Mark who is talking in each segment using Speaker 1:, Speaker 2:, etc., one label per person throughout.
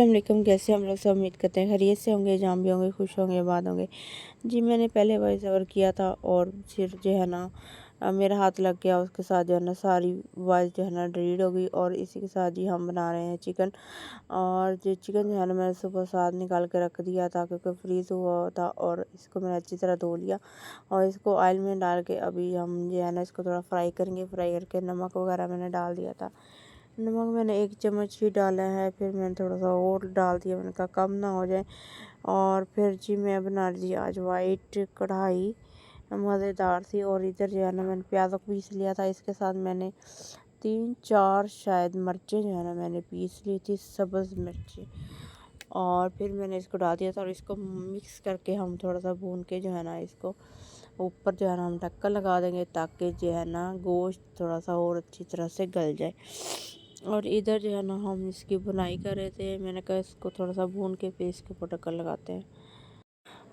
Speaker 1: अस्सलाम वालेकुम। कैसे हम लोग सब उम्मीद करते हैं खैरियत से होंगे, जहाँ भी होंगे खुश होंगे, आबाद होंगे। जी मैंने पहले वॉइस ओवर किया था और फिर जो है ना मेरा हाथ लग गया, उसके साथ जो है ना सारी वॉइस जो है ना डिलीट हो गई। और इसी के साथ जी हम बना रहे हैं चिकन। और जो चिकन जो है ना मैंने सुबह साथ निकाल के रख दिया था क्योंकि फ्रीज़ हुआ था, और इसको मैंने अच्छी तरह धो लिया और इसको ऑयल में डाल के अभी हम जो है ना इसको थोड़ा फ्राई करेंगे। फ्राई करके नमक वगैरह मैंने डाल दिया था। नमक मैंने 1 चम्मच ही डाला है, फिर मैंने थोड़ा सा और डाल दिया, मैंने कहा कम ना हो जाए। और फिर जी मैं बना ली आज वाइट कढ़ाई, मज़ेदार सी। और इधर जो है ना मैंने प्याज को पीस लिया था, इसके साथ मैंने 3-4 शायद मिर्चें जो है ना मैंने पीस ली थी, सब्ज़ मिर्ची। और फिर मैंने इसको डाल दिया था और इसको मिक्स करके हम थोड़ा सा भून के जो है ना इसको ऊपर जो है ना हम ढक्कन लगा देंगे, ताकि जो है ना गोश्त थोड़ा सा और अच्छी तरह से गल जाए। और इधर जो है ना हम इसकी बुनाई कर रहे थे, मैंने कहा इसको थोड़ा सा भून के फिर इसके ऊपर ढक्कन लगाते हैं।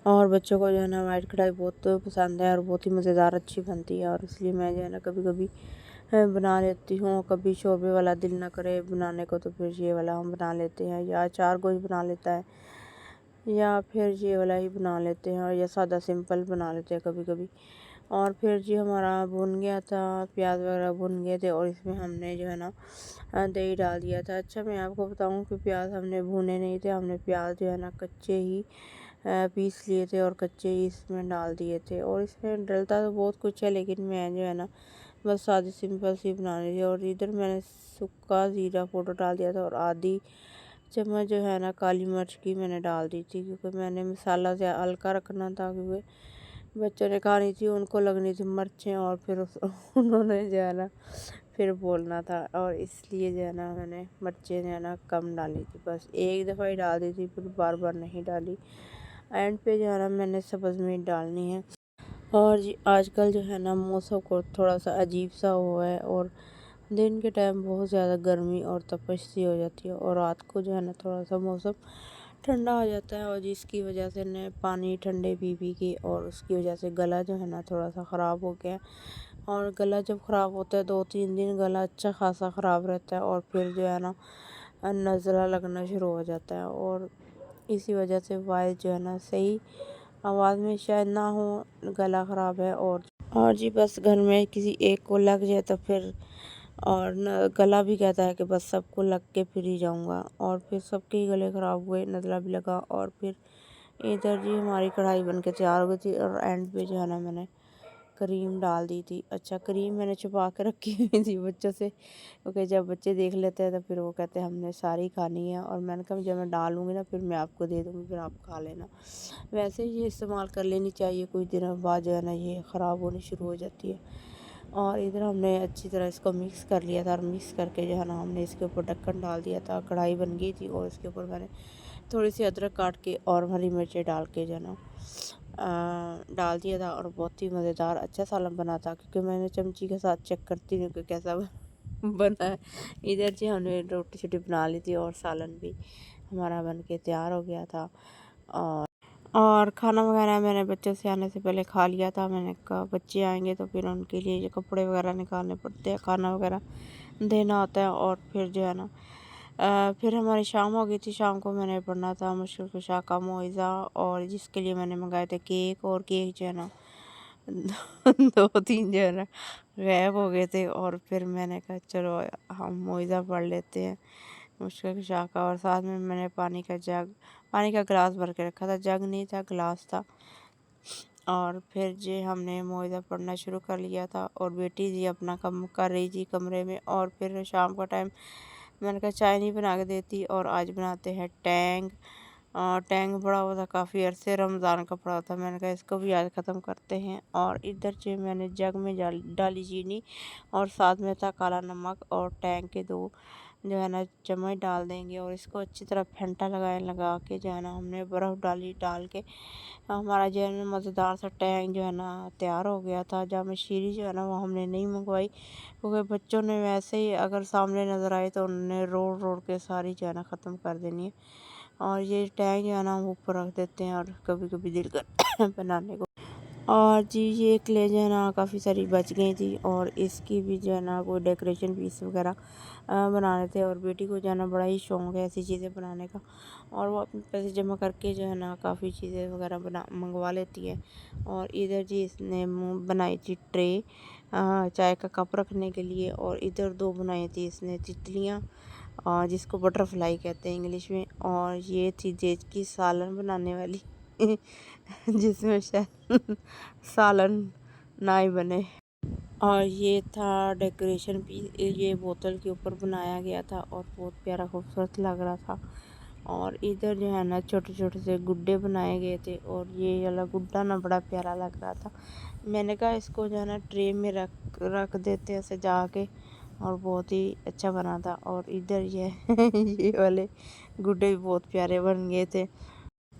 Speaker 1: और बच्चों को जो है ना वाइट कढ़ाई बहुत पसंद है और बहुत ही मज़ेदार अच्छी बनती है, और इसलिए मैं जो है ना कभी कभी बना लेती हूँ। कभी शोरबे वाला दिल ना करे बनाने को तो फिर ये वाला हम बना लेते हैं, या अचार गोश्त बना लेता है, या फिर ये वाला ही बना लेते हैं, और या सादा सिंपल बना लेते हैं कभी कभी। और फिर जी हमारा भुन गया था, प्याज वगैरह भुन गए थे, और इसमें हमने जो है ना दही डाल दिया था। अच्छा मैं आपको बताऊं कि प्याज हमने भुने नहीं थे, हमने प्याज जो है ना कच्चे ही पीस लिए थे और कच्चे ही इसमें डाल दिए थे। और इसमें डलता तो बहुत कुछ है, लेकिन मैं जो है ना बस सादी सिंपल सी बना रही थी। और इधर मैंने सूखा ज़ीरा पाउडर डाल दिया था, और आधी चम्मच जो है ना काली मिर्च की मैंने डाल दी थी, क्योंकि मैंने मसाला से हल्का रखना था, क्योंकि बच्चों ने खानी थी, उनको लगनी थी मिर्चें, और फिर उन्होंने जो है ना फिर बोलना था, और इसलिए जो है ना मैंने मिर्चें जो है ना कम डाली थी, बस एक दफ़ा ही डाल दी थी, फिर बार बार नहीं डाली। एंड पे जो है ना मैंने सब्ज़ मिर्च डालनी है। और जी आजकल जो है ना मौसम को थोड़ा सा अजीब सा हुआ है, और दिन के टाइम बहुत ज़्यादा गर्मी और तपश सी हो जाती है, और रात को जो है ना थोड़ा सा मौसम ठंडा हो जाता है, और जिसकी वजह से न पानी ठंडे पी पी के, और उसकी वजह से गला जो है ना थोड़ा सा ख़राब हो गया। और गला जब ख़राब होता है 2-3 दिन गला अच्छा खासा ख़राब रहता है, और फिर जो है ना नज़ला लगना शुरू हो जाता है, और इसी वजह से वॉइस जो है ना सही आवाज़ में शायद ना हो, गला ख़राब है। और जी बस घर में किसी एक को लग जाए तो फिर, और न गला भी कहता है कि बस सबको लग के फिर ही जाऊंगा, और फिर सबके ही गले ख़राब हुए, नज़ला भी लगा। और फिर इधर जी हमारी कढ़ाई बन के तैयार हो गई थी, और एंड पे जो है ना मैंने क्रीम डाल दी थी। अच्छा क्रीम मैंने छुपा के रखी हुई थी बच्चों से, क्योंकि जब बच्चे देख लेते हैं तो फिर वो कहते हैं हमने सारी खानी है, और मैंने कहा जब मैं डालूँगी ना फिर मैं आपको दे दूँगी, फिर आप खा लेना। वैसे ये इस्तेमाल कर लेनी चाहिए, कुछ दिनों बाद जो है ना ये ख़राब होनी शुरू हो जाती है। और इधर हमने अच्छी तरह इसको मिक्स कर लिया था, और मिक्स करके जो है ना हमने इसके ऊपर ढक्कन डाल दिया था। कढ़ाई बन गई थी, और इसके ऊपर मैंने थोड़ी सी अदरक काट के और हरी मिर्चें डाल के जो है ना डाल दिया था, और बहुत ही मज़ेदार अच्छा सालन बना था, क्योंकि मैंने चमची के साथ चेक करती हूँ कि कैसा बना है। इधर जी हमने रोटी छोटी बना ली थी, और सालन भी हमारा बन के तैयार हो गया था। और खाना वगैरह मैंने बच्चों से आने से पहले खा लिया था। मैंने कहा बच्चे आएंगे तो फिर उनके लिए जो कपड़े वगैरह निकालने पड़ते हैं, खाना वगैरह देना होता है। और फिर जो है ना फिर हमारी शाम हो गई थी। शाम को मैंने पढ़ना था मुश्किल कुशा का मोइज़ा, और जिसके लिए मैंने मंगाए थे केक, और केक जो है ना 2-3 जो है ना गायब हो गए थे। और फिर मैंने कहा चलो हम मोइज़ा पढ़ लेते हैं मुश्किल कुशा का। और साथ में मैंने पानी का गिलास भर के रखा था, जग नहीं था गिलास था। और फिर जी हमने मोइज़ा पढ़ना शुरू कर लिया था, और बेटी जी अपना कम कर रही थी कमरे में। और फिर शाम का टाइम मैंने कहा चाय नहीं बना के देती, और आज बनाते हैं टैंग। टैंग पड़ा हुआ था काफ़ी अरसे, रमज़ान का पड़ा था, मैंने कहा इसको भी आज ख़त्म करते हैं। और इधर जो मैंने जग में डाली चीनी, और साथ में था काला नमक, और टैंग के 2 जो है ना चम्मच डाल देंगे, और इसको अच्छी तरह फेंटा लगा के जो है ना हमने बर्फ़ डाल के हमारा जो है ना मज़ेदार सा टैंग जो है ना तैयार हो गया था। जाम शीरी जो है ना वो हमने नहीं मंगवाई, क्योंकि बच्चों ने वैसे ही अगर सामने नज़र आए तो उन्होंने रोड़ के सारी जो है ना ख़त्म कर देनी है। और ये टैंग जो है ना हम ऊपर रख देते हैं, और कभी कभी दिल कर बनाने को। और जी ये क्ले जो है ना काफ़ी सारी बच गई थी, और इसकी भी जो है ना कोई डेकोरेशन पीस वगैरह बनाने थे। और बेटी को जो है ना बड़ा ही शौक़ है ऐसी चीज़ें बनाने का, और वो अपने पैसे जमा करके जो है ना काफ़ी चीज़ें वगैरह मंगवा लेती है। और इधर जी इसने बनाई थी ट्रे चाय का कप रखने के लिए, और इधर दो बनाई थी इसने तितलियाँ जिसको बटरफ्लाई कहते हैं इंग्लिश में। और ये थी जेज की सालन बनाने वाली जिसमें शायद सालन ना ही बने। और ये था डेकोरेशन पीस, ये बोतल के ऊपर बनाया गया था और बहुत प्यारा खूबसूरत लग रहा था। और इधर जो है ना छोटे छोटे से गुड्डे बनाए गए थे, और ये वाला गुड्डा ना बड़ा प्यारा लग रहा था। मैंने कहा इसको जो है ना ट्रे में रख रख देते हैं सजा के, और बहुत ही अच्छा बना था। और इधर ये ये वाले गुड्डे भी बहुत प्यारे बन गए थे,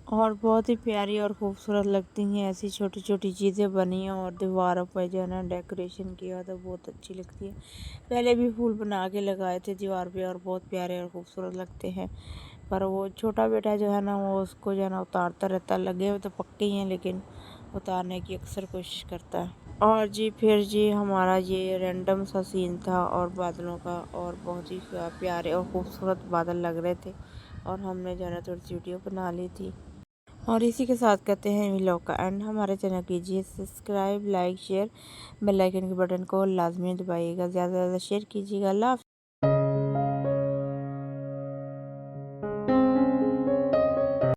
Speaker 1: और बहुत ही प्यारी और खूबसूरत लगती हैं ऐसी छोटी छोटी चीज़ें बनी हैं। और दीवारों पर जो है ना डेकोरेशन किया तो बहुत अच्छी लगती है। पहले भी फूल बना के लगाए थे दीवार पे, और बहुत प्यारे और खूबसूरत लगते हैं। पर वो छोटा बेटा जो है ना वो उसको जो है ना उतारता रहता है, लगे हुए तो पक्के ही हैं लेकिन उतारने की अक्सर कोशिश करता है। और जी फिर जी हमारा ये रैंडम सा सीन था और बादलों का, और बहुत ही प्यारे और खूबसूरत बादल लग रहे थे, और हमने जो है ना थोड़ी सी वीडियो बना ली थी। और इसी के साथ कहते हैं व्लॉग का एंड। हमारे चैनल कीजिए subscribe, like, share, bell icon के बटन को लाजमी दबाइएगा, ज़्यादा से ज़्यादा शेयर कीजिएगा। अल्लाह हाफ़िज़।